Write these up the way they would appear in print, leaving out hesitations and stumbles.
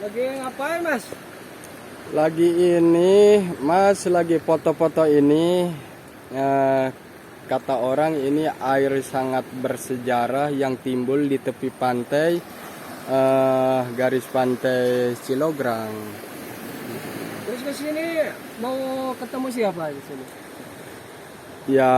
Lagi ngapain, Mas? Lagi ini, Mas, lagi foto-foto ini. Kata orang ini air sangat bersejarah yang timbul di tepi pantai, garis pantai Cilograng. Terus ke sini mau ketemu siapa di sini? Ya,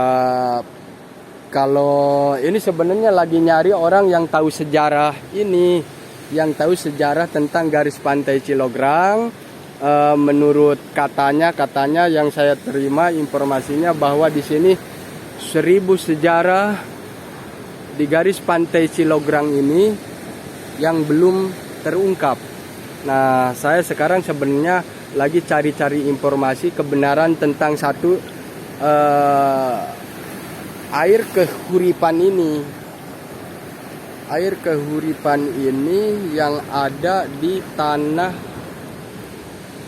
kalau ini sebenarnya lagi nyari orang yang tahu sejarah ini, yang tahu sejarah tentang garis pantai Cilograng. Menurut katanya yang saya terima informasinya bahwa di sini 1000 sejarah di garis pantai Cilograng ini yang belum terungkap. Nah, saya sekarang sebenarnya lagi cari-cari informasi kebenaran tentang satu air kehuripan ini. Air kehuripan ini yang ada di tanah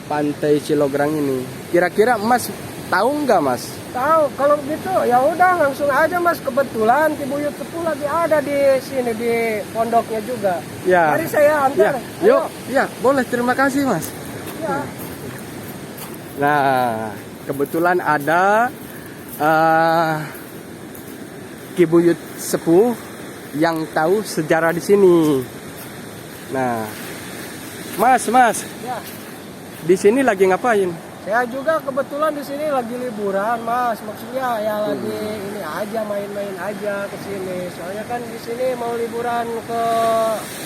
pantai Cilograng ini. Kira-kira Mas tahu nggak, Mas? Tahu, kalau gitu ya udah langsung aja, Mas. Kebetulan Ki Buyut Sepuh lagi ada di sini di pondoknya juga. Ya. Mari saya antar. Ya. Yuk, ya, boleh. Terima kasih, Mas. Ya. Nah, kebetulan ada Ki Buyut Sepuh yang tahu sejarah di sini. Nah, Mas. Ya. Di sini lagi ngapain? Saya juga kebetulan di sini lagi liburan, Mas. Maksudnya ya lagi ini aja, main-main aja ke sini. Soalnya kan di sini mau liburan ke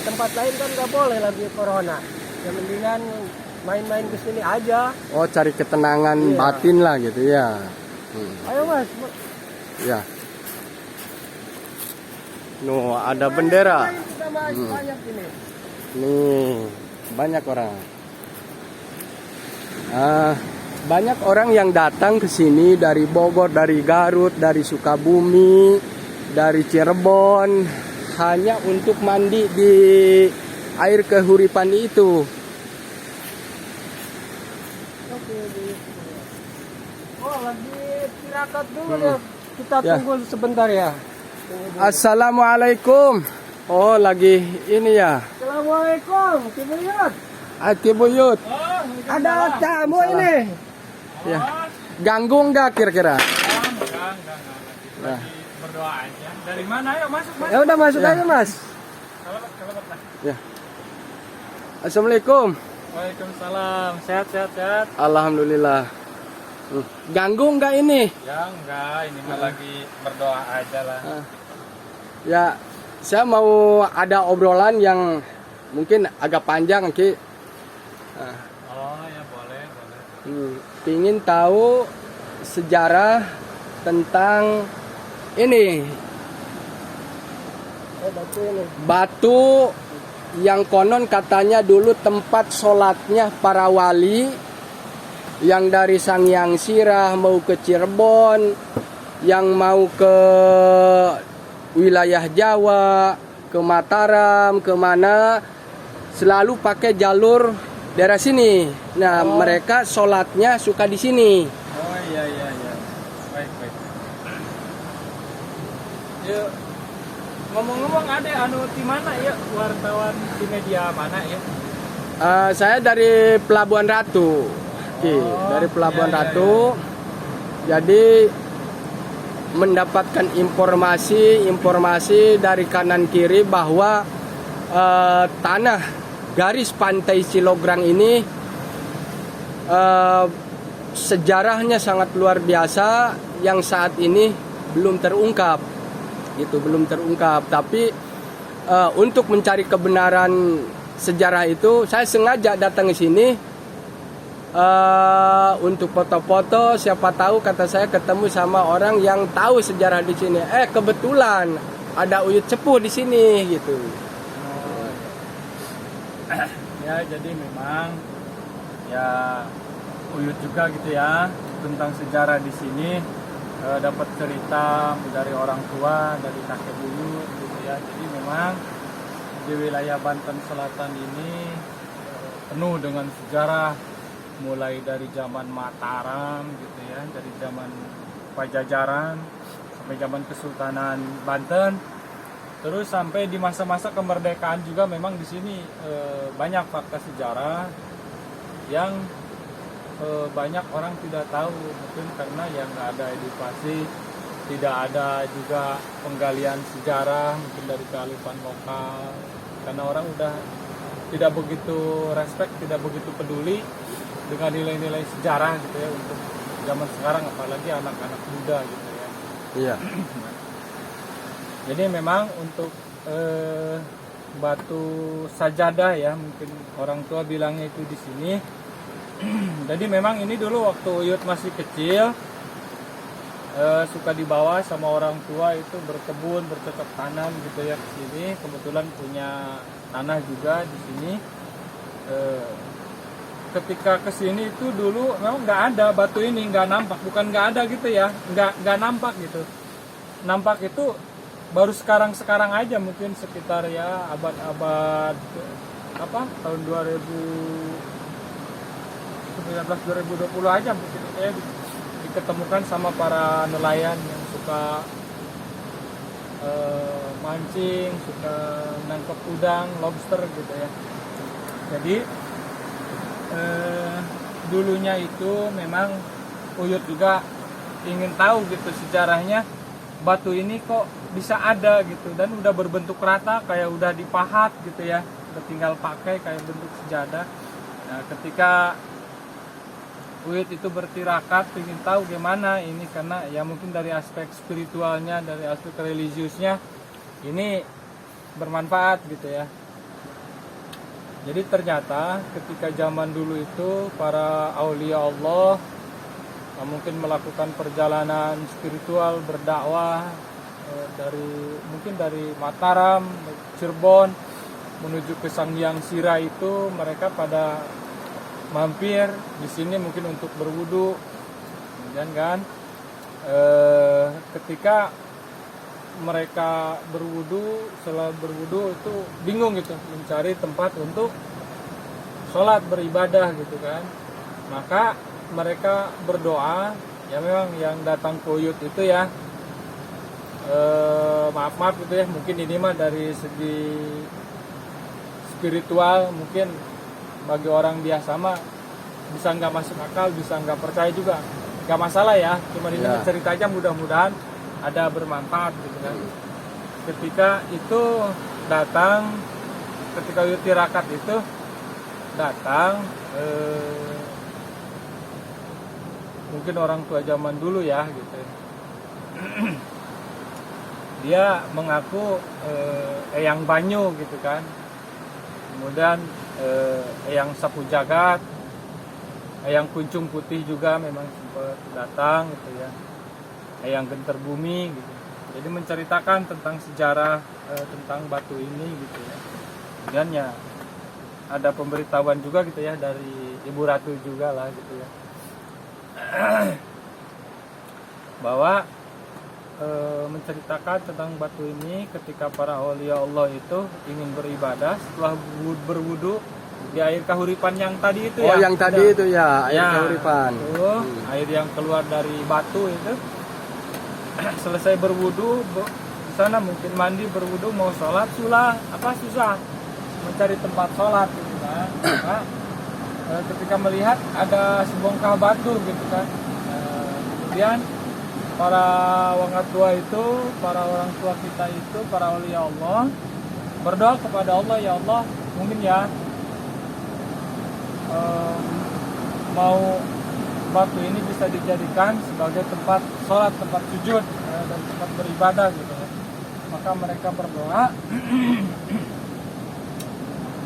tempat lain kan nggak boleh lagi corona. Ya mendingan main-main ke sini aja. Oh, cari ketenangan Iya. batin lah gitu ya. Ayo, Mas. Ya. No, ada bendera. Sudah banyak ini. Nih, banyak orang. Banyak orang yang datang ke sini dari Bogor, dari Garut, dari Sukabumi, dari Cirebon, hanya untuk mandi di air kehuripan itu. Oke, oh, lagi tirakat dulu ya. Kita Ya. tunggu sebentar ya. Assalamualaikum. Oh, lagi ini ya. Assalamualaikum, Ki Buyut. Ki Buyut. Ada tamu ini. Ya. Ganggu nggak kira-kira? Enggak. Nah. Berdoa aja. Dari mana? Ayo masuk. Ya udah masuk Ya. aja, Mas. Kalau Ya. Assalamualaikum. Waalaikumsalam. Sehat. Alhamdulillah. Ganggu nggak ini? Ya enggak, ini mah lagi berdoa aja lah. Ya, saya mau ada obrolan yang mungkin agak panjang, Ki. Oh ya boleh. Pingin tahu sejarah tentang ini Batu ini. batu yang konon katanya dulu tempat sholatnya para wali yang dari Sangyang Sirah mau ke Cirebon, yang mau ke wilayah Jawa, ke Mataram, kemana selalu pakai jalur daerah sini. Nah, mereka sholatnya suka di sini. Oh iya. Baik. Yuk. Ngomong-ngomong ada di mana ya wartawan di media mana ya? Saya dari Pelabuhan Ratu, dari Pelabuhan iya. Ratu. Jadi mendapatkan informasi dari kanan kiri bahwa tanah garis pantai Cilograng ini sejarahnya sangat luar biasa yang saat ini belum terungkap. Tapi untuk mencari kebenaran sejarah itu saya sengaja datang ke sini untuk foto-foto. Siapa tahu kata saya ketemu sama orang yang tahu sejarah di sini. Kebetulan ada Uyut Sepuh di sini gitu. Ya jadi memang ya Uyut juga gitu ya tentang sejarah di sini, dapat cerita dari orang tua, dari kakek buyut gitu ya. Jadi memang di wilayah Banten Selatan ini penuh dengan sejarah, mulai dari zaman Mataram gitu ya, dari zaman Pajajaran sampai zaman Kesultanan Banten. Terus sampai di masa-masa kemerdekaan juga memang di sini banyak fakta sejarah yang banyak orang tidak tahu, mungkin karena yang nggak ada edukasi, tidak ada juga penggalian sejarah mungkin dari kearifan lokal, karena orang udah tidak begitu respect, tidak begitu peduli dengan nilai-nilai sejarah gitu ya untuk zaman sekarang, apalagi anak-anak muda gitu ya. Iya. Jadi memang untuk batu sajadah ya, mungkin orang tua bilangnya itu di sini. Jadi memang ini dulu waktu Uyut masih kecil suka dibawa sama orang tua itu berkebun, bercocok tanam gitu ya ke sini. Kebetulan punya tanah juga di sini. Ketika ke sini itu dulu memang nggak ada batu ini, nggak nampak, bukan nggak ada gitu ya, nggak nampak gitu. Nampak itu baru sekarang aja, mungkin sekitar ya abad-abad apa tahun 2019-2020 aja mungkin ya diketemukan sama para nelayan yang suka mancing, suka nangkep udang, lobster gitu ya. Jadi dulunya itu memang Uyut juga ingin tahu gitu sejarahnya, batu ini kok bisa ada gitu, dan udah berbentuk rata kayak udah dipahat gitu ya, udah tinggal pakai kayak bentuk sejadah. Nah, ketika Uyut itu bertirakat ingin tahu gimana ini, karena ya mungkin dari aspek spiritualnya, dari aspek religiusnya ini bermanfaat gitu ya. Jadi ternyata ketika zaman dulu itu para aulia Allah mungkin melakukan perjalanan spiritual berdakwah mungkin dari Mataram, Cirebon menuju ke Sanghyang Sira, itu mereka pada mampir di sini mungkin untuk berwudu. Kemudian kan ketika mereka berwudu, setelah berwudu itu bingung gitu mencari tempat untuk sholat beribadah gitu kan. Maka mereka berdoa, ya memang yang datang ke Uyut itu ya maaf gitu ya, mungkin ini mah dari segi spiritual mungkin bagi orang biasa mah bisa nggak masuk akal, bisa nggak percaya juga, nggak masalah ya, cuma ini cerita aja, mudah-mudahan ada bermanfaat gitu kan. Ketika itu datang, ketika Uyut tirakat itu datang mungkin orang tua zaman dulu ya gitu. Dia mengaku Eyang Banyu gitu kan. Kemudian Eyang Sapu Jagat, Eyang Kuncung Putih juga memang sempat datang gitu ya. Eyang Genter Bumi gitu. Jadi menceritakan tentang sejarah tentang batu ini gitu ya. Kemudian ya ada pemberitahuan juga gitu ya dari Ibu Ratu juga lah gitu ya. Bahwa menceritakan tentang batu ini ketika para aulia Allah itu ingin beribadah setelah berwudu di air kahuripan yang tadi itu ya. Oh, yang tadi itu ya, air kahuripan. Air yang keluar dari batu itu. Selesai berwudu di sana mungkin mandi, berwudu, mau sholat susah mencari tempat sholat gitu kan. Nah, ketika melihat ada sebongkah batu gitu kan. Kemudian para wanga tua itu, para orang tua kita itu, para aulia Allah berdoa kepada Allah, ya Allah mungkin ya mau batu ini bisa dijadikan sebagai tempat sholat, tempat sujud dan tempat beribadah gitu ya. Maka mereka berdoa.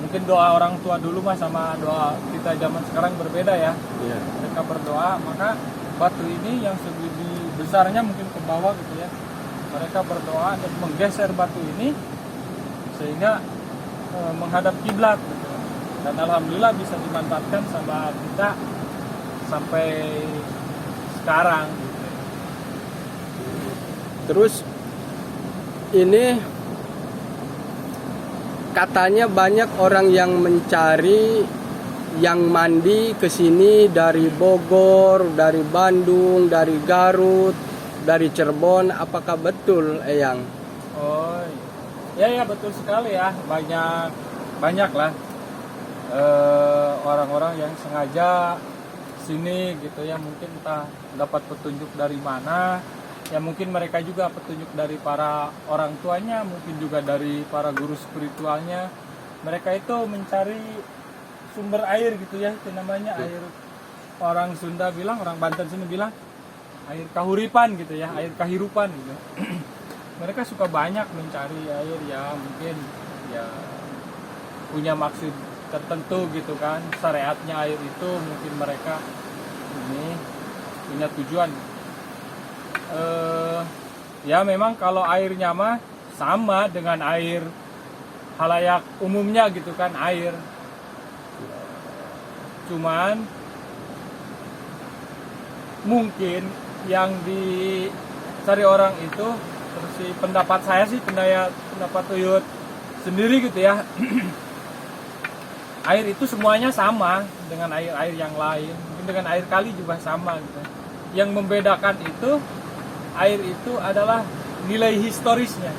Mungkin doa orang tua dulu mah sama doa kita zaman sekarang berbeda ya. Mereka berdoa, maka batu ini yang segede besarnya mungkin ke bawah gitu ya. Mereka berdoa dan menggeser batu ini sehingga menghadap kiblat gitu. Dan alhamdulillah bisa dimanfaatkan sama kita sampai sekarang gitu. Terus ini katanya banyak orang yang mencari, yang mandi ke sini dari Bogor, dari Bandung, dari Garut, dari Cirebon. Apakah betul, Eyang? Oh, iya. Ya betul sekali ya, banyak lah orang-orang yang sengaja sini gitu ya, mungkin entah dapat petunjuk dari mana, ya mungkin mereka juga petunjuk dari para orang tuanya, mungkin juga dari para guru spiritualnya. Mereka itu mencari sumber air gitu ya, itu namanya air, orang Sunda bilang, orang Banten sini bilang air kahuripan gitu ya, air kahirupan gitu. Mereka suka banyak mencari air ya, mungkin ya punya maksud tertentu gitu kan, syariatnya air itu mungkin mereka ini punya tujuan. Ya memang kalau airnya mah sama dengan air halayak umumnya gitu kan, air. Cuman mungkin yang dicari orang itu, terus pendapat saya sih, pendapat Uyut sendiri gitu ya. Air itu semuanya sama dengan air-air yang lain, mungkin dengan air kali juga sama gitu. Yang membedakan itu, air itu adalah nilai historisnya.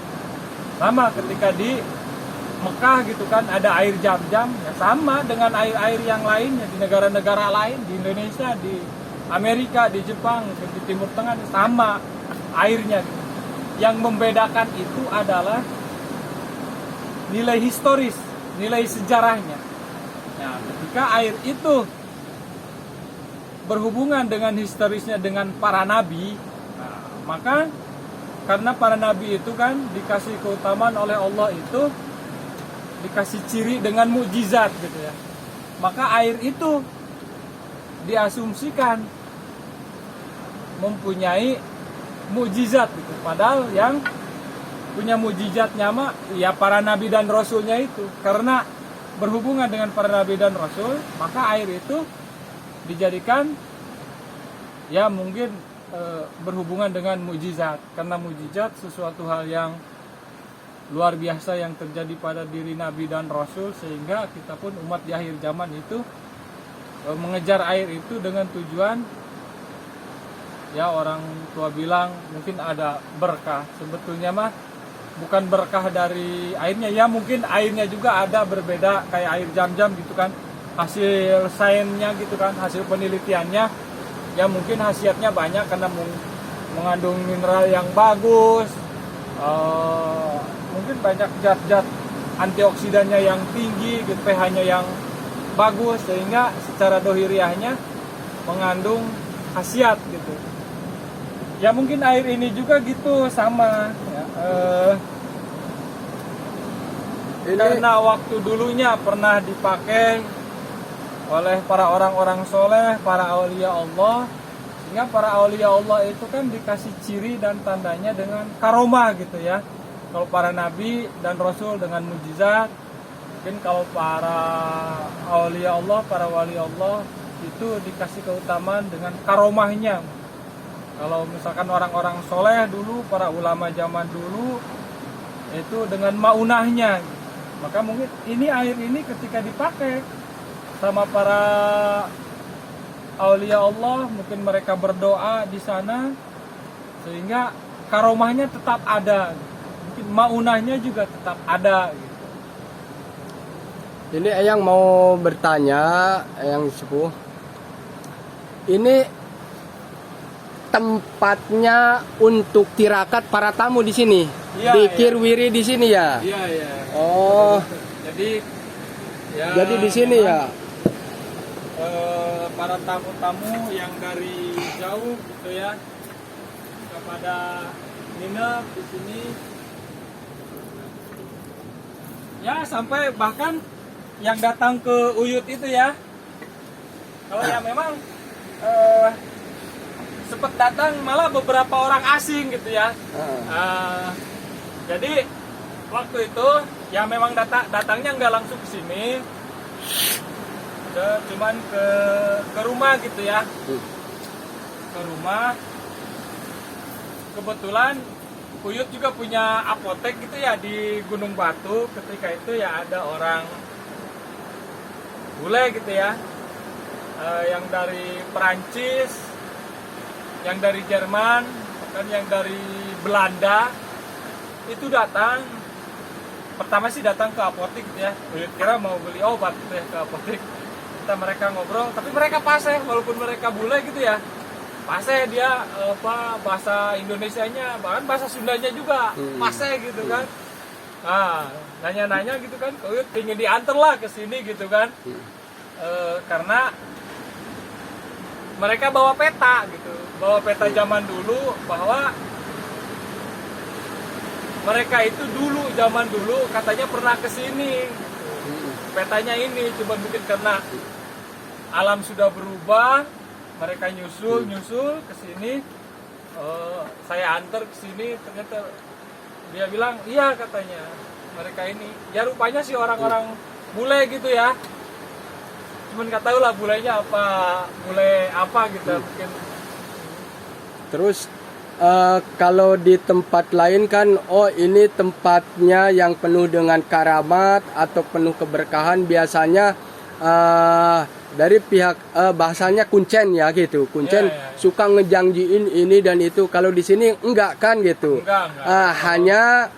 Sama ketika di Mekah gitu kan ada air Zam-Zam, ya sama dengan air-air yang lainnya di negara-negara lain, di Indonesia, di Amerika, di Jepang, di Timur Tengah, sama airnya. Yang membedakan itu adalah nilai historis, nilai sejarahnya. Nah, ketika air itu berhubungan dengan historisnya dengan para nabi, nah, maka karena para nabi itu kan dikasih keutamaan oleh Allah, itu dikasih ciri dengan mukjizat gitu ya, maka air itu diasumsikan mempunyai mukjizat gitu. Padahal yang punya mukjizatnya mah ya para nabi dan rasulnya itu. Karena berhubungan dengan para nabi dan rasul, maka air itu dijadikan ya mungkin berhubungan dengan mukjizat. Karena mukjizat sesuatu hal yang luar biasa yang terjadi pada diri nabi dan rasul, sehingga kita pun umat di akhir zaman itu mengejar air itu dengan tujuan, ya orang tua bilang mungkin ada berkah. Sebetulnya mah bukan berkah dari airnya, ya mungkin airnya juga ada berbeda kayak air Zam-Zam gitu kan, hasil sainsnya gitu kan, hasil penelitiannya ya mungkin khasiatnya banyak karena mengandung mineral yang bagus, mungkin banyak zat-zat antioksidannya yang tinggi gitu, pH-nya yang bagus, sehingga secara dohiriahnya mengandung khasiat gitu. Ya mungkin air ini juga gitu sama ya, karena waktu dulunya pernah dipakai oleh para orang-orang soleh, para aulia Allah, sehingga para aulia Allah itu kan dikasih ciri dan tandanya dengan karomah gitu ya. Kalau para nabi dan rasul dengan mujizat, mungkin kalau para aulia Allah, para wali Allah itu dikasih keutamaan dengan karomahnya. Kalau misalkan orang-orang soleh dulu, para ulama zaman dulu itu dengan maunahnya. Maka mungkin ini air ini ketika dipakai sama para aulia Allah, mungkin mereka berdoa di sana sehingga karomahnya tetap ada. Mungkin maunahnya juga tetap ada gitu. Ini Eyang mau bertanya, Eyang sepuh. Ini tempatnya untuk tirakat para tamu di sini. Iya, Dikir wiri di sini ya. Iya. Oh. Jadi ya, Jadi di sini ya. Para tamu-tamu yang dari jauh gitu ya, kepada nginep di sini. Ya sampai bahkan yang datang ke Uyut itu ya. Kalau ya memang sempat datang malah beberapa orang asing gitu ya. Jadi waktu itu ya memang datangnya nggak langsung ke sini, cuman ke rumah gitu ya. Ke rumah, kebetulan Uyut juga punya apotek gitu ya di Gunung Batu. Ketika itu ya ada orang bule gitu ya, yang dari Perancis, yang dari Jerman, bahkan yang dari Belanda itu datang pertama sih datang ke apotek gitu ya. Uyut kira mau beli obat gitu ya ke apotek. Kita mereka ngobrol, tapi mereka fasih walaupun mereka bule gitu ya. Fasih dia bahasa Indonesianya, bahkan bahasa Sundanya juga fasih gitu kan. Nah, nanya-nanya gitu kan, Uyut pengen diantar lah ke sini gitu kan. Karena mereka bawa peta gitu, bawa peta zaman dulu bahwa mereka itu dulu zaman dulu katanya pernah ke sini. Petanya ini cuma mungkin karena alam sudah berubah, mereka nyusul ke sini. Saya antar ke sini, ternyata dia bilang iya katanya mereka ini. Ya rupanya sih orang-orang bule gitu ya. Cuman nggak tahu lah bulenya apa, bule apa gitu mungkin. Terus kalau di tempat lain kan, oh ini tempatnya yang penuh dengan karamat atau penuh keberkahan, biasanya dari pihak bahasanya kuncen ya gitu, kuncen Ya. suka ngejanjiin ini dan itu. Kalau di sini enggak kan gitu. Enggak. Hanya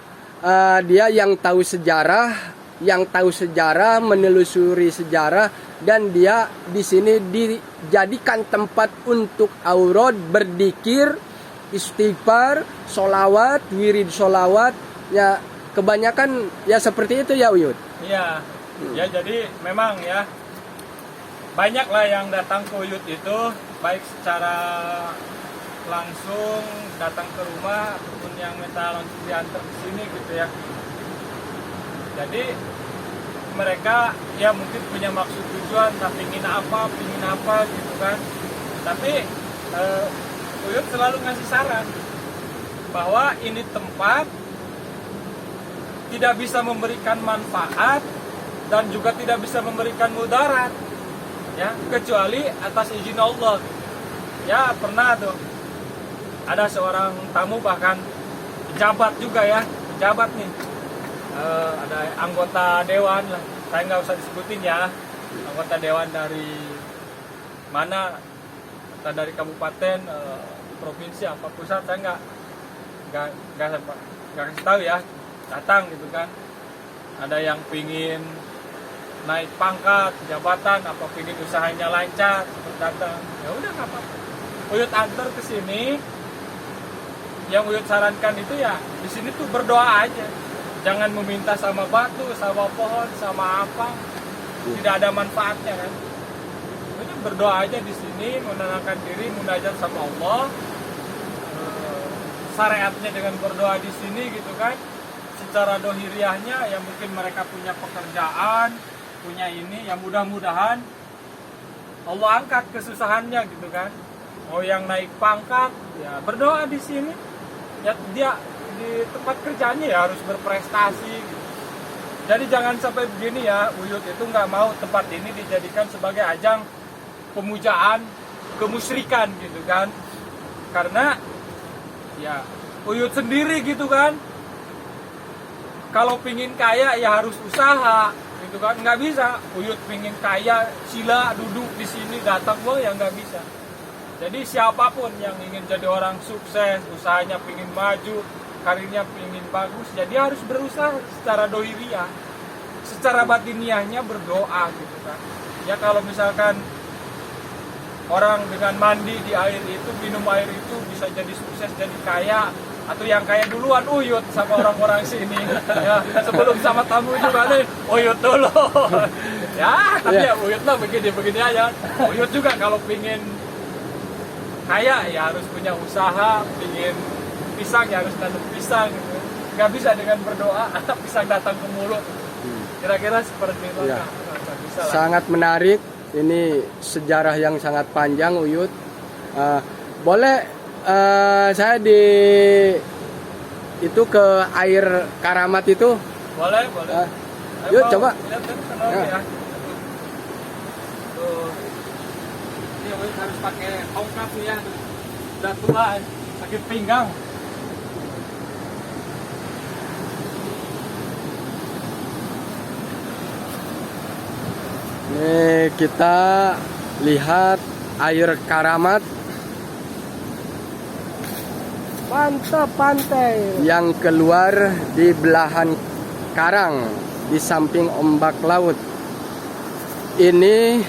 dia yang tahu sejarah, menelusuri sejarah, dan dia di sini dijadikan tempat untuk aurad, berzikir, istighfar, sholawat, wirid sholawat. Ya kebanyakan ya seperti itu ya Uyut. Iya. Ya jadi memang ya banyak lah yang datang ke Uyut itu, baik secara langsung datang ke rumah ataupun yang minta langsung diantar ke sini gitu ya. Jadi mereka ya mungkin punya maksud tujuan, entah pingin apa gitu kan. Tapi Uyut selalu ngasih saran bahwa ini tempat tidak bisa memberikan manfaat dan juga tidak bisa memberikan mudarat ya, kecuali atas izin Allah. Ya pernah tuh ada seorang tamu, bahkan pejabat juga ya, pejabat nih. Ada anggota dewan lah, saya nggak usah disebutin ya, anggota dewan dari mana, entah dari kabupaten, provinsi apa pusat, saya nggak kasih tahu ya, datang gitu kan. Ada yang pingin naik pangkat jabatan, apa pingin usahanya lancar, datang. Ya udah nggak apa-apa, Uyut antar ke sini. Yang Uyut sarankan itu ya di sini tuh berdoa aja. Jangan meminta sama batu, sama pohon, sama apa. Tidak ada manfaatnya kan. Jadi berdoa aja di sini, menenangkan diri, munajat sama Allah. Syariatnya dengan berdoa di sini gitu kan. Secara dohiriahnya ya mungkin mereka punya pekerjaan, punya ini, yang mudah-mudahan Allah angkat kesusahannya gitu kan. Mau yang naik pangkat, ya berdoa di sini. Ya dia di tempat kerjanya ya harus berprestasi gitu. Jadi jangan sampai begini ya, Uyut itu nggak mau tempat ini dijadikan sebagai ajang pemujaan kemusyrikan gitu kan. Karena ya Uyut sendiri gitu kan, kalau pingin kaya ya harus usaha gitu kan. Nggak bisa Uyut pingin kaya sila duduk di sini datang ya nggak bisa. Jadi siapapun yang ingin jadi orang sukses, usahanya pingin maju, karirnya pingin bagus, jadi harus berusaha secara dohiriyah, secara batiniahnya berdoa gitu kan. Ya kalau misalkan orang dengan mandi di air itu, minum air itu bisa jadi sukses, jadi kaya, atau yang kaya duluan Uyut sama orang-orang sini ya, sebelum sama tamu juga nih Uyut dulu ya. Tapi ya Uyut lah begini aja. Uyut juga kalau pingin kaya ya harus punya usaha, pingin pisang ya harus nanam pisang gitu. Nggak bisa dengan berdoa pisang datang ke mulut. Kira-kira seperti itu Ya. Bisa lah. Sangat menarik. Ini sejarah yang sangat panjang Uyut. Boleh saya itu ke air karamat itu? Boleh. Yuk coba. Lihat ya. Tuh. Ini Uyut harus pakai tongkat nih ya. Udah tua, sakit pinggang. Nih kita lihat air karamat Mantap pantai. yang keluar di belahan karang di samping ombak laut. Ini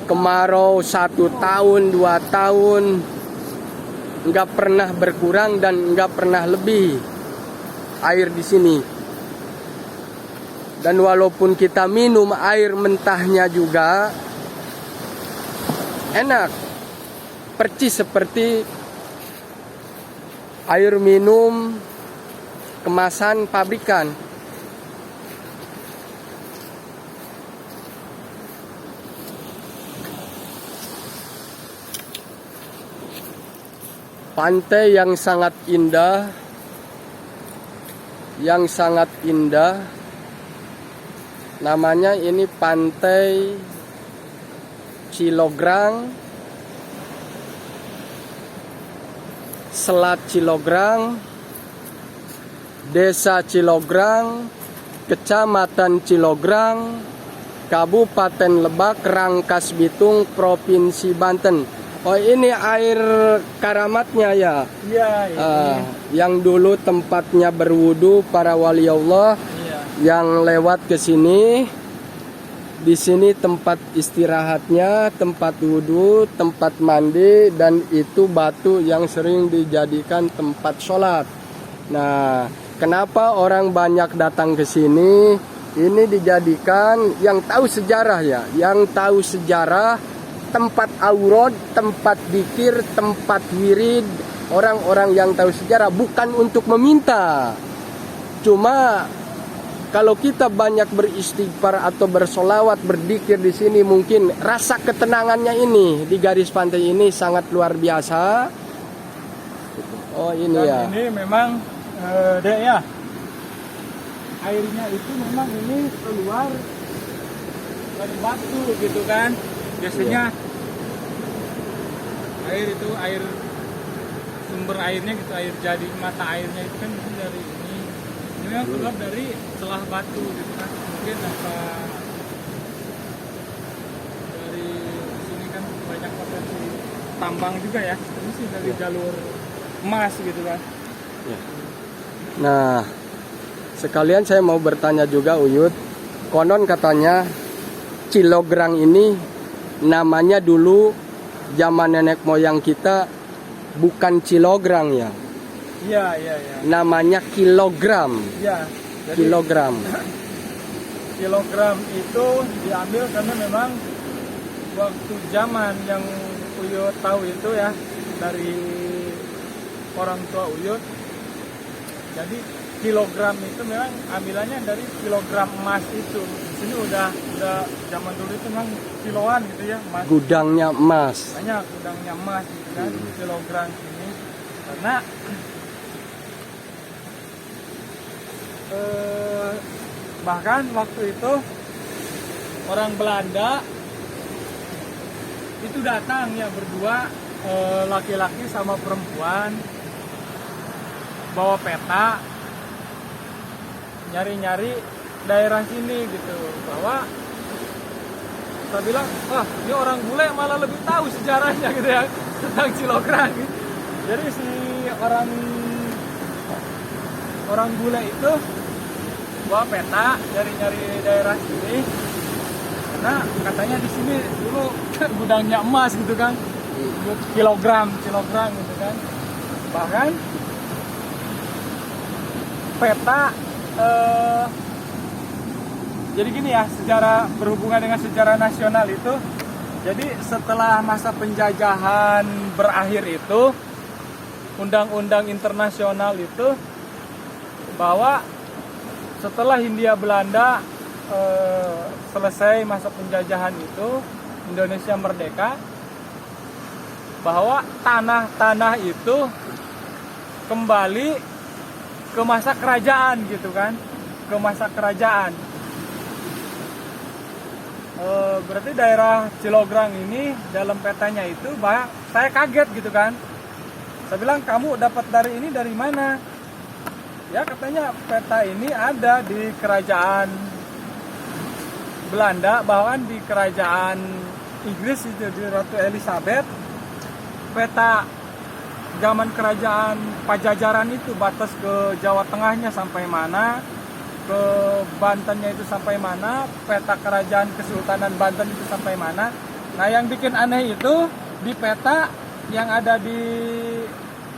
kemarau 1 tahun 2 tahun nggak pernah berkurang dan nggak pernah lebih air di sini. Dan walaupun kita minum air mentahnya juga enak, percis seperti air minum kemasan pabrikan. Pantai yang sangat indah, namanya ini Pantai Cilograng, Selat Cilograng, Desa Cilograng, Kecamatan Cilograng, Kabupaten Lebak, Rangkas Bitung, Provinsi Banten. Oh, ini air karamatnya ya? Iya, ini. Yang dulu tempatnya berwudu para wali Allah, Iya. yang lewat ke sini. Di sini tempat istirahatnya, tempat wudu, tempat mandi, dan itu batu yang sering dijadikan tempat sholat. Nah, kenapa orang banyak datang ke sini? Ini dijadikan yang tahu sejarah ya, yang tahu sejarah, tempat aurod, tempat dikir, tempat wirid. Orang-orang yang tahu sejarah bukan untuk meminta. Cuma kalau kita banyak beristighfar atau bersolawat, berzikir di sini, mungkin rasa ketenangannya ini di garis pantai ini sangat luar biasa. Oh ini Dan ya. ini memang Dek ya, airnya itu memang ini keluar dari batu gitu kan. Biasanya air itu, air sumber airnya gitu, air jadi mata airnya itu kan dari ini memang keluar dari celah batu gitu kan. Mungkin apa dari sini kan banyak potensi tambang juga ya, ini sih dari jalur emas gitu kan. Nah, sekalian saya mau bertanya juga Uyut. Konon katanya Cilograng ini namanya dulu zaman nenek moyang kita bukan Cilograng ya. Iya, iya, iya. Namanya kilogram. Iya. Jadi Kilogram. kilogram itu diambil karena memang waktu zaman yang Uyut tahu itu ya dari orang tua Uyut. Jadi kilogram itu memang ambilannya dari kilogram emas itu. Di sini udah zaman dulu itu memang kiloan gitu ya, emas. Gudangnya emas. Banyak gudangnya emas gitu kan, kilogram ini. Karena bahkan waktu itu orang Belanda itu datang ya berdua, laki-laki sama perempuan bawa peta nyari-nyari daerah sini gitu, bahwa kita bilang wah ini orang bule malah lebih tahu sejarahnya gitu ya tentang Cilograng gitu. Jadi si orang bule itu bawa peta nyari-nyari daerah sini karena katanya di sini dulu gudangnya emas gitu kan, kilogram gitu kan. Bahkan peta jadi gini ya, sejarah berhubungan dengan sejarah nasional itu, jadi setelah masa penjajahan berakhir itu, undang-undang internasional itu bahwa setelah Hindia Belanda selesai masa penjajahan itu, Indonesia merdeka, bahwa tanah-tanah itu kembali ke masa kerajaan gitu kan, ke masa kerajaan. Berarti daerah Cilograng ini dalam petanya itu saya kaget gitu kan. Saya bilang kamu dapat dari ini dari mana? Ya katanya peta ini ada di kerajaan Belanda, bahkan di kerajaan Inggris itu di Ratu Elizabeth. Peta zaman kerajaan Pajajaran itu batas ke Jawa Tengahnya sampai mana, ke Bantennya itu sampai mana, peta kerajaan Kesultanan Banten itu sampai mana. Nah yang bikin aneh itu di peta yang ada di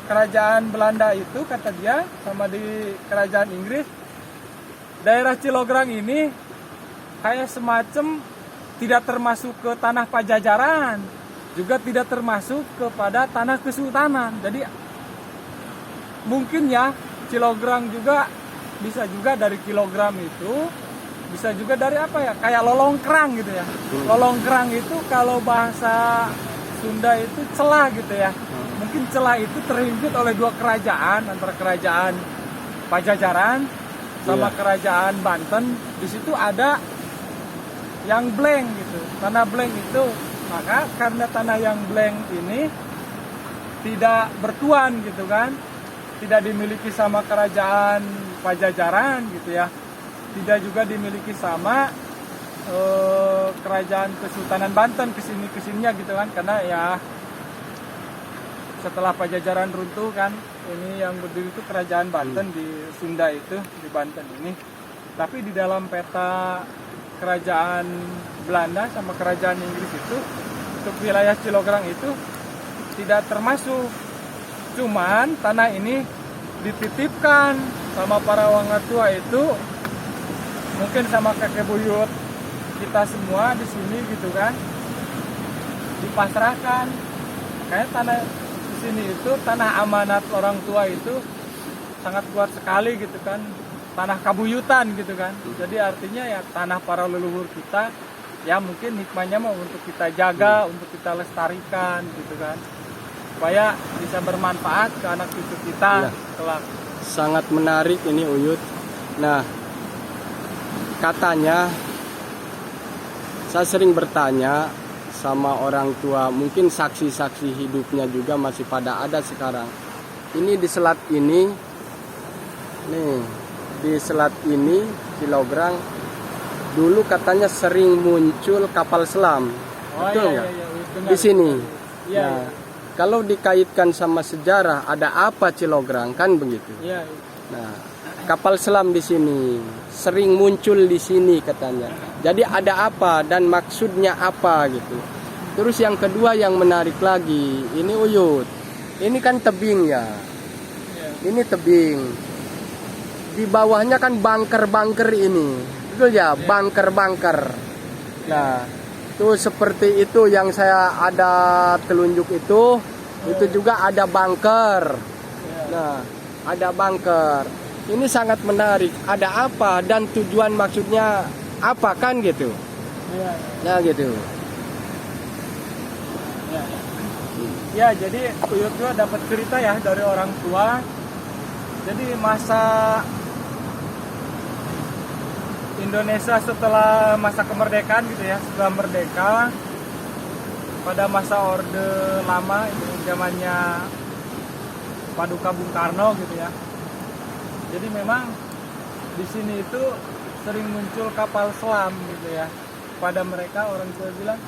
kerajaan Belanda itu kata dia sama di kerajaan Inggris, daerah Cilograng ini kayak semacam tidak termasuk ke tanah Pajajaran, juga tidak termasuk kepada tanah Kesultanan. Jadi mungkin ya Cilograng juga bisa juga dari kilogram itu, bisa juga dari apa ya, kayak lolongkrang gitu ya. Lolongkrang itu kalau bahasa Sunda itu celah gitu ya. Mungkin celah itu terhimpit oleh dua kerajaan, antara kerajaan Pajajaran sama kerajaan Banten. Di situ ada yang blank gitu, tanah blank itu. Maka karena tanah yang blank ini tidak bertuan gitu kan, tidak dimiliki sama kerajaan Pajajaran gitu ya, tidak juga dimiliki sama kerajaan Kesultanan Banten kesininya gitu kan, karena ya setelah Pajajaran runtuh kan, ini yang berdiri itu kerajaan Banten di Sunda itu, di Banten ini. Tapi di dalam peta kerajaan Belanda sama kerajaan Inggris itu, untuk wilayah Cilograng itu tidak termasuk. Cuman tanah ini dititipkan sama para wangatua itu, mungkin sama kakek buyut kita semua di sini gitu kan, dipasrahkan. Kayak tanah di sini itu tanah amanat orang tua itu sangat kuat sekali gitu kan, tanah kabuyutan gitu kan. Jadi artinya ya tanah para leluhur kita, ya mungkin hikmahnya mau untuk kita jaga, untuk kita lestarikan gitu kan, supaya bisa bermanfaat ke anak cucu kita kelak. Sangat menarik ini Uyut. Nah, katanya saya sering bertanya sama orang tua, mungkin saksi-saksi hidupnya juga masih pada ada sekarang. Ini di selat ini, nih di selat ini Cilograng dulu katanya sering muncul kapal selam, betul nggak? Di sini. Iya, Nah, kalau dikaitkan sama sejarah, ada apa Cilograng kan begitu? iya. Nah, kapal selam di sini sering muncul di sini katanya. Jadi ada apa dan maksudnya apa gitu. Terus yang kedua yang menarik lagi, ini Uyut. Ini kan tebing ya. Ini tebing. Di bawahnya kan bunker-bunker ini. Betul ya, bunker-bunker. Nah, itu seperti itu yang saya ada telunjuk itu juga ada bunker. Nah, ada bunker. Ini sangat menarik. Ada apa dan tujuan maksudnya apa kan gitu? Nah gitu. Ya, jadi Uyut juga dapat cerita ya dari orang tua. Jadi masa Indonesia setelah masa kemerdekaan gitu ya, setelah merdeka, pada masa Orde Lama itu zamannya Paduka Bung Karno gitu ya. Jadi memang di sini itu sering muncul kapal selam gitu ya. Pada mereka orang tua bilang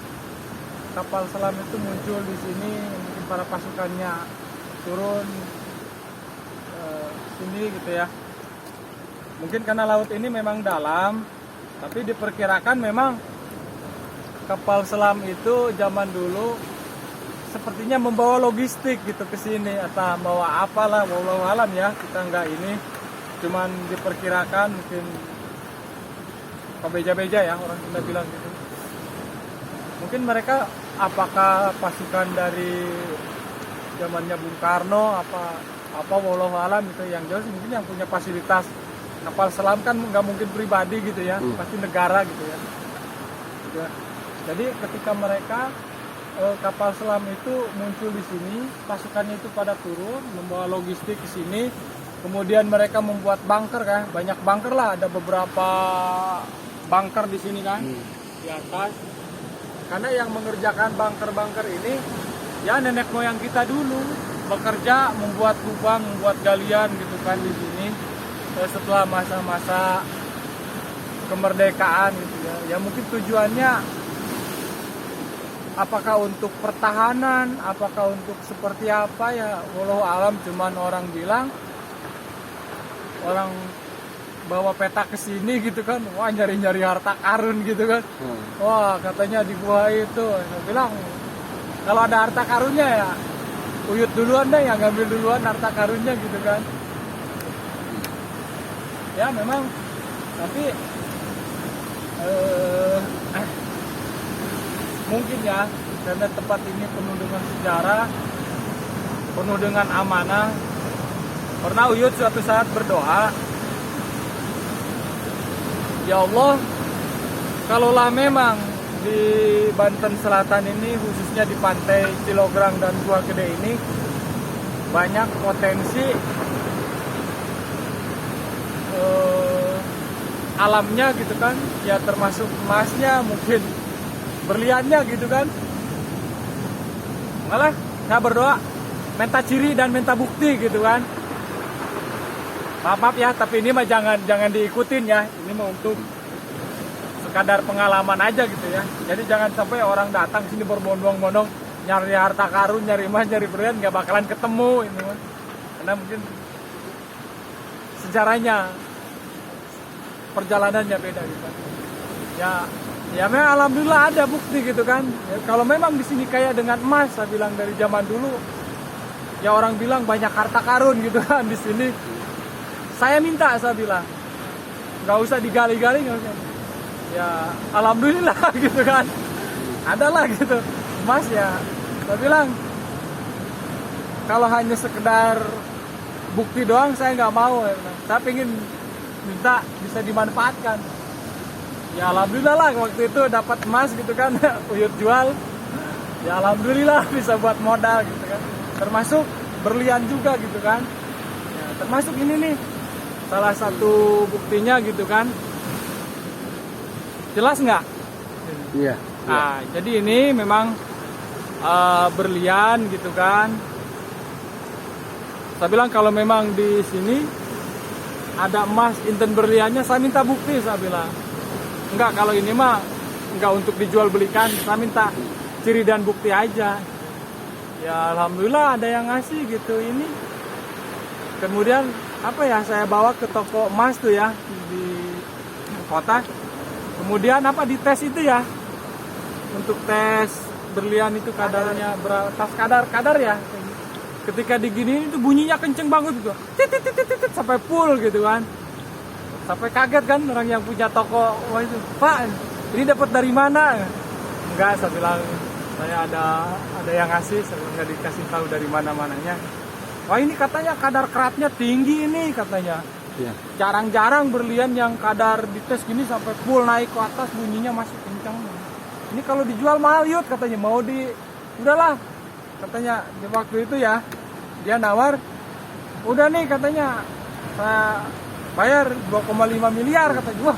kapal selam itu muncul di sini, mungkin para pasukannya turun sini gitu ya. Mungkin karena laut ini memang dalam, tapi diperkirakan memang kapal selam itu zaman dulu sepertinya membawa logistik gitu ke sini, atau bawa apalah, wallahu alam ya, kita nggak ini, cuman diperkirakan mungkin kebeja-beja ya orang Sunda bilang gitu. Mungkin mereka apakah pasukan dari zamannya Bung Karno apa wallahu alam gitu, yang jelas mungkin yang punya fasilitas kapal selam kan nggak mungkin pribadi gitu ya, pasti negara gitu ya. Jadi ketika mereka kapal selam itu muncul di sini, pasukannya itu pada turun membawa logistik ke sini, kemudian mereka membuat bunker kan, banyak bunker lah, ada beberapa bunker di sini kan di atas. Karena yang mengerjakan bunker-bunker ini ya nenek moyang kita dulu bekerja membuat lubang, membuat galian gitu kan di sini. Setelah masa-masa kemerdekaan gitu ya. Ya mungkin tujuannya apakah untuk pertahanan, apakah untuk seperti apa ya, wallahu alam. Cuman orang bilang, orang bawa peta ke sini gitu kan, wah nyari-nyari harta karun gitu kan. Wah katanya di gua itu, saya bilang kalau ada harta karunnya ya Uyut duluan deh yang ngambil duluan harta karunnya gitu kan. Ya memang, tapi mungkin ya karena tempat ini penuh dengan sejarah, penuh dengan amanah. Pernah Uyut suatu saat berdoa, ya Allah, kalaulah memang di Banten Selatan ini, khususnya di pantai Cilograng dan Gua Gede ini, banyak potensi alamnya gitu kan, ya termasuk emasnya, mungkin berliannya gitu kan. Malah saya berdoa minta ciri dan minta bukti gitu kan. Maaf ya, tapi ini mah jangan diikutin ya. Ini mah untuk sekadar pengalaman aja gitu ya. Jadi jangan sampai orang datang sini berbondong-bondong nyari harta karun, nyari emas, nyari berlian, nggak bakalan ketemu ini mah. Karena mungkin sejarahnya, perjalanannya beda gitu. Ya memang alhamdulillah ada bukti gitu kan. Ya, kalau memang di sini kaya dengan emas, saya bilang dari zaman dulu, ya orang bilang banyak harta karun gitu kan di sini. Saya minta, saya bilang nggak usah digali-gali, nggak usah. Ya alhamdulillah gitu kan, adalah gitu emas ya. Saya bilang kalau hanya sekedar bukti doang saya nggak mau. Saya pengen minta bisa dimanfaatkan. Ya alhamdulillah lah waktu itu dapat emas gitu kan, Uyut jual. Ya alhamdulillah bisa buat modal gitu kan. Termasuk berlian juga gitu kan. Ya, termasuk ini nih salah satu buktinya gitu kan. Jelas nggak? Iya. Nah, jadi ini memang berlian gitu kan. Saya bilang kalau memang di sini ada emas inten berliannya, saya minta bukti, saya bilang. Enggak, kalau ini mah enggak untuk dijual belikan, saya minta ciri dan bukti aja. Ya alhamdulillah ada yang ngasih gitu ini. Kemudian apa ya, saya bawa ke toko emas tuh ya di kota. Kemudian apa dites itu ya, untuk tes berlian itu kadarnya berapa, kadar ya. Ketika diginiin itu bunyinya kenceng banget gitu, tit sampai full gitu kan. Sampai kaget kan orang yang punya toko, wah itu, Pak, ini dapat dari mana? Enggak, saya bilang saya ada yang ngasih, saya nggak dikasih tahu dari mana-mananya. Wah ini katanya kadar keratnya tinggi ini katanya. Iya. Jarang-jarang berlian yang kadar dites gini sampai full naik ke atas, bunyinya masih kencang. Ini kalau dijual mahal Yud katanya, mau udahlah katanya di waktu itu ya, dia nawar, udah nih katanya saya bayar 2,5 miliar katanya. Wah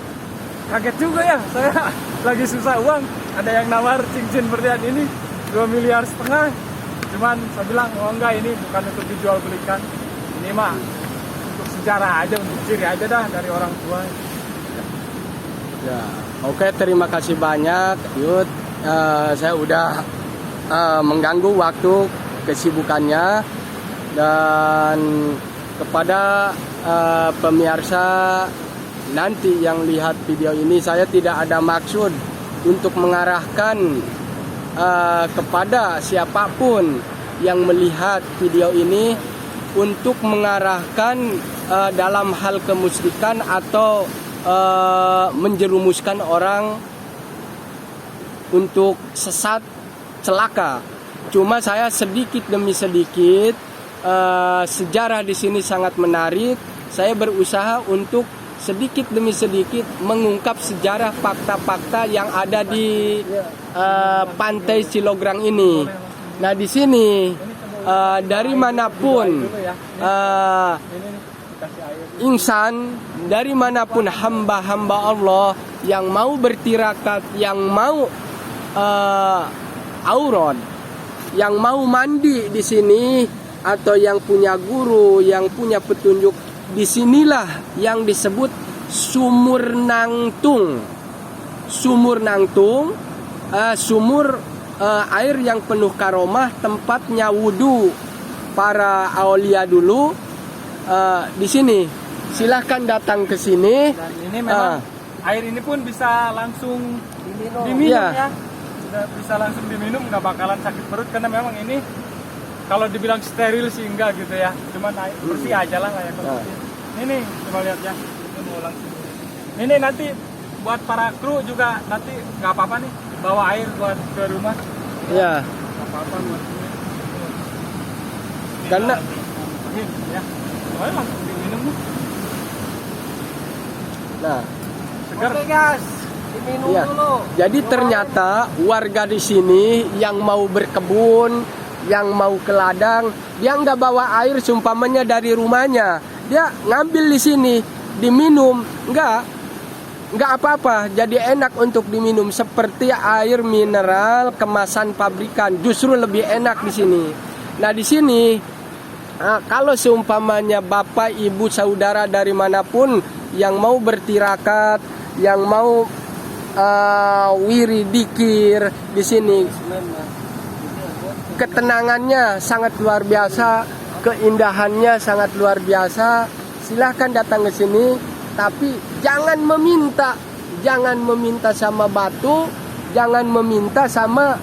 kaget juga ya, saya lagi susah uang, ada yang nawar cincin berlian ini 2,5 miliar. Cuman saya bilang, oh enggak, ini bukan untuk dijual belikan, ini mah untuk sejarah aja, untuk ciri aja dah dari orang tua. Ya, oke, terima kasih banyak Yud. Saya udah mengganggu waktu kesibukannya, dan kepada pemirsa nanti yang lihat video ini, saya tidak ada maksud untuk mengarahkan kepada siapapun yang melihat video ini untuk mengarahkan dalam hal kemusyrikan atau menjerumuskan orang untuk sesat, celaka. Cuma saya sedikit demi sedikit, sejarah di sini sangat menarik. Saya berusaha untuk sedikit demi sedikit mengungkap sejarah fakta-fakta yang ada di pantai Cilograng ini. Nah di sini dari manapun insan, dari manapun hamba-hamba Allah yang mau bertirakat, yang mau aurat, yang mau mandi di sini, atau yang punya guru, yang punya petunjuk, disinilah yang disebut sumur Nangtung. Sumur Nangtung, sumur air yang penuh karomah, tempatnya wudhu para aulia dulu di sini. Silahkan datang ke sini. Dan ini memang air ini pun bisa langsung diminum Iya. ya. Sudah bisa langsung diminum, nggak bakalan sakit perut karena memang ini kalau dibilang steril sih enggak gitu ya. Cuman air bersih aja lah kayak bersih. Ini coba lihat ya. Ini mau langsung. Ini nanti buat para kru juga nanti nggak apa-apa nih bawa air buat ke rumah. Ya, Nggak apa-apa buat ini. karena Ini ya. Soalnya langsung diminum nih. nah, Segar. Oke guys, diminum iya. dulu. Jadi ternyata warga di sini yang mau berkebun, yang mau ke ladang, dia nggak bawa air seumpamanya dari rumahnya. Dia ngambil di sini, diminum, nggak apa-apa. Jadi enak untuk diminum seperti air mineral kemasan pabrikan. Justru lebih enak di sini. Nah di sini, kalau seumpamanya bapak, ibu, saudara dari manapun yang mau bertirakat, yang mau wiridikir di sini, ketenangannya sangat luar biasa, keindahannya sangat luar biasa. Silahkan datang ke sini, tapi jangan meminta sama batu, jangan meminta sama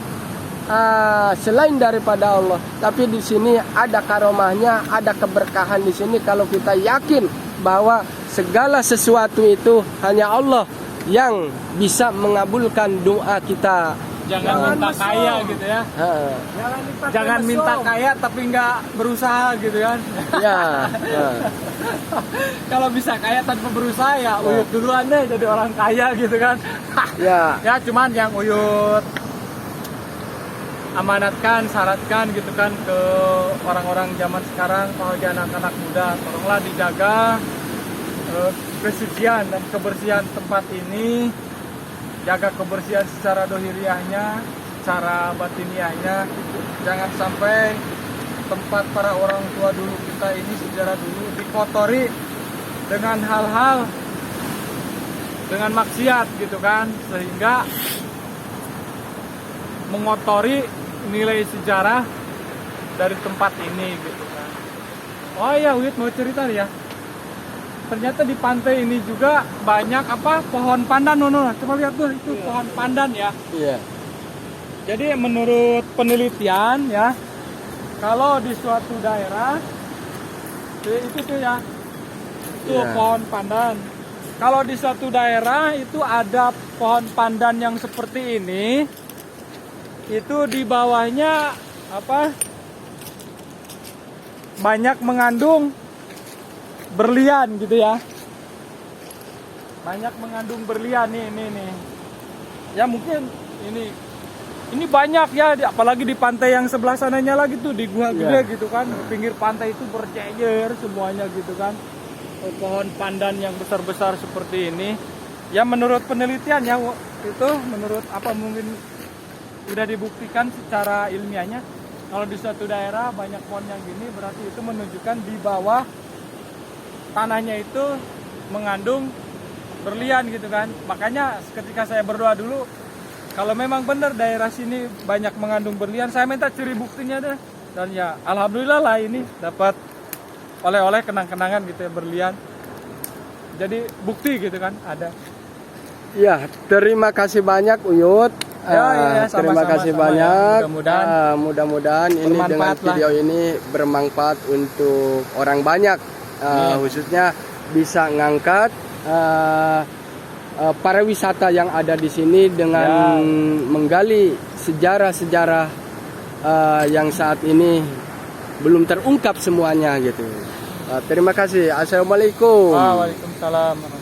selain daripada Allah. Tapi di sini ada karomahnya, ada keberkahan di sini. Kalau kita yakin bahwa segala sesuatu itu hanya Allah yang bisa mengabulkan doa kita. Jangan minta kaya gitu ya. Jangan minta kaya tapi nggak berusaha gitu kan. Ya, Kalau bisa kaya tanpa berusaha ya Uyut duluan deh jadi orang kaya gitu kan. ya, Ya cuman yang Uyut amanatkan, syaratkan gitu kan ke orang-orang zaman sekarang, apalagi anak-anak muda, tolonglah dijaga kesucian dan kebersihan tempat ini, jaga kebersihan secara dohiriahnya, secara batiniahnya, jangan sampai tempat para orang tua dulu kita ini, sejarah dulu dikotori dengan hal-hal dengan maksiat gitu kan, sehingga mengotori nilai sejarah dari tempat ini gitu kan. Oh ya, Uyut mau cerita nih ya. Ternyata di pantai ini juga banyak pohon pandan, Nono. Coba lihat tuh, itu pohon pandan ya. iya. Jadi menurut penelitian ya, kalau di suatu daerah itu tuh ya, itu Iya. pohon pandan. Kalau di suatu daerah itu ada pohon pandan yang seperti ini, itu di bawahnya banyak mengandung berlian gitu ya. Banyak mengandung berlian nih. Ya mungkin ini banyak ya, apalagi di pantai yang sebelah sananya lagi tuh, di gua gede gitu kan. Di pinggir pantai itu berjejer semuanya gitu kan. Pohon pandan yang besar-besar seperti ini. Ya menurut penelitian ya, itu menurut mungkin udah dibuktikan secara ilmiahnya, kalau di suatu daerah banyak pohon yang gini, berarti itu menunjukkan di bawah tanahnya itu mengandung berlian gitu kan. Makanya ketika saya berdoa dulu, kalau memang benar daerah sini banyak mengandung berlian, saya minta ciri buktinya deh. Dan ya alhamdulillah lah ini dapat oleh-oleh kenang-kenangan gitu ya, berlian. Jadi bukti gitu kan ada. Ya, terima kasih banyak Uyut. Ya, terima sama-sama, kasih sama banyak. ya. Mudah-mudahan ini dengan Bermanfaat lah. video ini bermanfaat untuk orang banyak. Khususnya bisa ngangkat para wisata yang ada di sini dengan menggali sejarah-sejarah yang saat ini belum terungkap semuanya gitu. Terima kasih. Assalamualaikum. Waalaikumsalam.